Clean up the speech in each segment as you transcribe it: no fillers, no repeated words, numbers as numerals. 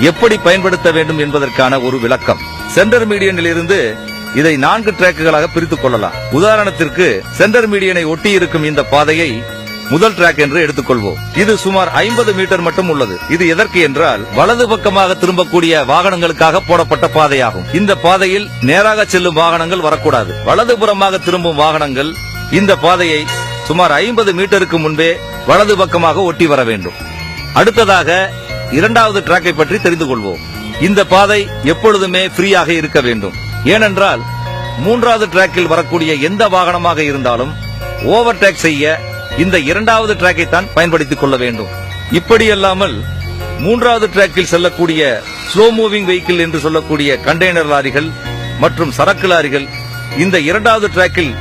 எப்படி பயன்படுத்த வேண்டும் என்பதற்கான ஒரு விளக்கம். சென்டர் மீடியனில் இருந்து இதை 4 டிராக்குகளாக பிரித்துக் கொள்ளலாம். உதாரணத்திற்கு சென்டர் மீடியனை ஒட்டி இருக்கும் இந்த பாதையை முதல் டிராக் என்று எடுத்துக்கொள்வோம். இது சுமார் 50 மீட்டர் மட்டும் உள்ளது. இது எதற்கு என்றால் வலது பக்கமாக திரும்பக்கூடிய வாகனங்களுக்காக போடப்பட்ட பாதையாகும். இந்த பாதையில் நேராக செல்லும் வாகனங்கள் வரக்கூடாது. வலதுபுறமாக திரும்பும் வாகனங்கள் இந்த பாதையை சுமார் 50 மீட்டருக்கு முன்பே வலது பக்கமாக ஒட்டி வர வேண்டும். அடுத்ததாக இரண்டாவது டிராக்கை பற்றி தெரிந்து கொள்வோம். இந்த பாதை எப்பொழுதுமே ஃப்ரீயாக இருக்க வேண்டும். ஏனென்றால் மூன்றாவது டிராக்கில் வரக்கூடிய எந்த வாகனமாக இருந்தாலும் ஓவர்டேக் செய்ய இந்த இரண்டாவது டிராக்கை தான் பயன்படுத்திக் கொள்ள வேண்டும். இப்படியல்லாமல் மூன்றாவது டிராக்கில் செல்லக்கூடிய ஸ்லோ மூவிங் வெஹிக்கிள் என்று சொல்லக்கூடிய கண்டெய்னர் லாரிகள் மற்றும் சரக்கு லாரிகள் இந்த இரண்டாவது டிராக்கில்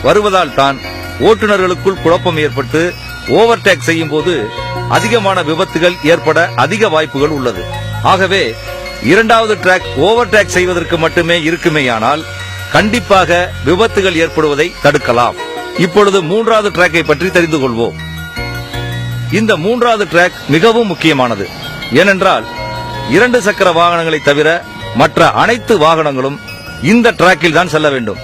வருவதால் தான் ஓட்டுநர்களுக்குள் குழப்பம் ஏற்பட்டு ஓவர்டேக் செய்யும் போது அதிகமான விபத்துகள் ஏற்பட அதிக வாய்ப்புகள் உள்ளது. ஆகவே இரண்டாவது டிராக் ஓவர்டேக் செய்வதற்கு மட்டுமே இருக்குமேயானால் கண்டிப்பாக விபத்துகள் ஏற்படுவதை தடுக்கலாம். இப்பொழுது மூன்றாவது டிராக்கை பற்றி தெரிந்து கொள்வோம். இந்த மூன்றாவது டிராக் மிகவும் முக்கியமானது. ஏனென்றால் 2 சக்கர வாகனங்களை தவிர மற்ற அனைத்து வாகனங்களும் இந்த டிராக்கில் தான் செல்ல வேண்டும்.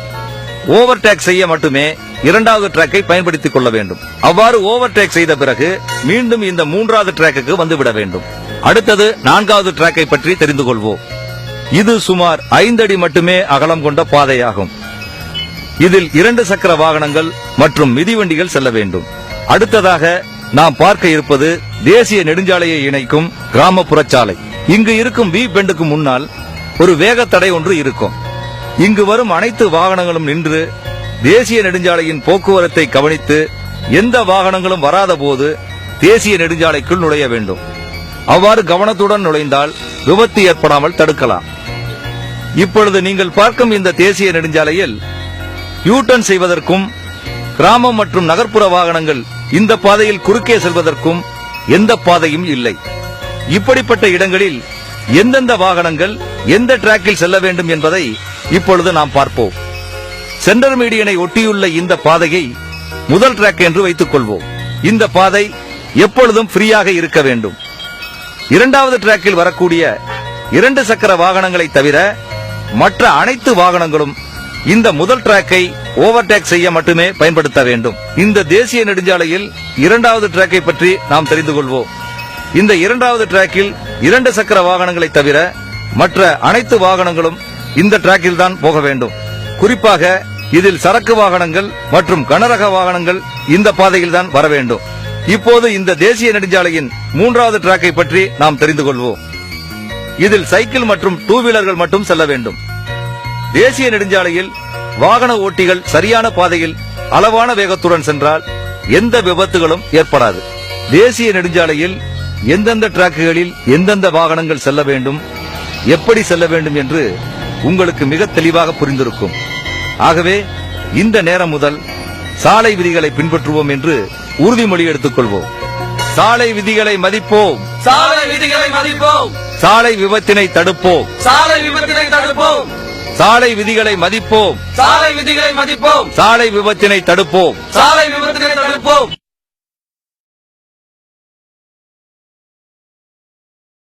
ஓவர்டேக் செய்ய மட்டுமே இரண்டாவது டிராக்கை பயன்படுத்திக் கொள்ள வேண்டும். அவ்வாறு ஓவர்டேக் செய்த பிறகு மீண்டும் இந்த மூன்றாவது டிராக்குக்கு வந்துவிட வேண்டும். அடுத்தது 4வது டிராக்கை பற்றி தெரிந்து கொள்வோம். இது சுமார் 5 அடி மட்டுமே அகலம் கொண்ட பாதையாகும். இதில் 2 சக்கர வாகனங்கள் மற்றும் மிதிவண்டிகள் செல்ல வேண்டும். அடுத்ததாக நாம் பார்க்க இருப்பது தேசிய நெடுஞ்சாலையை இணைக்கும் கிராமப்புற சாலை. இங்கு இருக்கும் வி பெண்டுக்கு முன்னால் ஒரு வேகத்தடை ஒன்று இருக்கும். இங்கு வரும் அனைத்து வாகனங்களும் நின்று தேசிய நெடுஞ்சாலையின் போக்குவரத்தை கவனித்து எந்த வாகனங்களும் வராத போது தேசிய நெடுஞ்சாலைக்குள் நுழைய வேண்டும். அவ்வாறு கவனத்துடன் நுழைந்தால் விபத்து ஏற்படாமல் தடுக்கலாம். இப்பொழுது நீங்கள் பார்க்கும் இந்த தேசிய நெடுஞ்சாலையில் யூ-டர்ன் செய்வதற்கும் கிராமம் மற்றும் நகர்ப்புற வாகனங்கள் இந்த பாதையில் குறுக்கே செல்வதற்கும் எந்த பாதையும் இல்லை. இப்படிப்பட்ட இடங்களில் எந்தெந்த வாகனங்கள் எந்த டிராக்கில் செல்ல வேண்டும் என்பதை இப்பொழுது நாம் பார்ப்போம். சென்டர் மீடியனை ஒட்டியுள்ள இந்த பாதையை முதல் டிராக் என்று வைத்துக் கொள்வோம். இந்த பாதை எப்பொழுதும் ஃப்ரீயாக இருக்க வேண்டும். இரண்டாவது டிராக்கில் வரக்கூடிய 2 சக்கர வாகனங்களை தவிர மற்ற அனைத்து வாகனங்களும் இந்த முதல் டிராக்கை ஓவர்டேக் செய்ய மட்டுமே பயன்படுத்த வேண்டும். இந்த தேசிய நெடுஞ்சாலையில் இரண்டாவது டிராக்கை பற்றி நாம் தெரிந்து கொள்வோம். இந்த இரண்டாவது டிராக்கில் 2 சக்கர வாகனங்களை தவிர மற்ற அனைத்து வாகனங்களும் இந்த டிராக்கில் தான் போக வேண்டும். குறிப்பாக இதில் சரக்கு வாகனங்கள் மற்றும் கனரக வாகனங்கள் இந்த பாதையில் தான் வர வேண்டும். இப்போது இந்த தேசிய நெடுஞ்சாலையின் 3வது டிராக்கை பற்றி நாம் தெரிந்து கொள்வோம். இதில் சைக்கிள் மற்றும் 2 வீலர்கள் மட்டும் செல்ல வேண்டும். தேசிய நெடுஞ்சாலையில் வாகன ஓட்டிகள் சரியான பாதையில் அளவான வேகத்துடன் சென்றால் எந்த விபத்துகளும் ஏற்படாது. தேசிய நெடுஞ்சாலையில் எந்தெந்த டிராக்குகளில் எந்தெந்த வாகனங்கள் செல்ல வேண்டும், எப்படி செல்ல வேண்டும் என்று உங்களுக்கு மிக தெளிவாக புரிந்திருக்கும். ஆகவே இந்த நேரம் முதல் சாலை விதிகளை பின்பற்றுவோம் என்று உறுதிமொழி எடுத்துக் கொள்வோம். சாலை விதிகளை மதிப்போம். சாலை விதிகளை மதிப்போம். சாலை விபத்தினை தடுப்போம். சாலை விபத்தினை தடுப்போம். சாலை விதிகளை மதிப்போம். சாலை விதிகளை மதிப்போம். சாலை விபத்தினை தடுப்போம். சாலை விபத்தினை தடுப்போம்.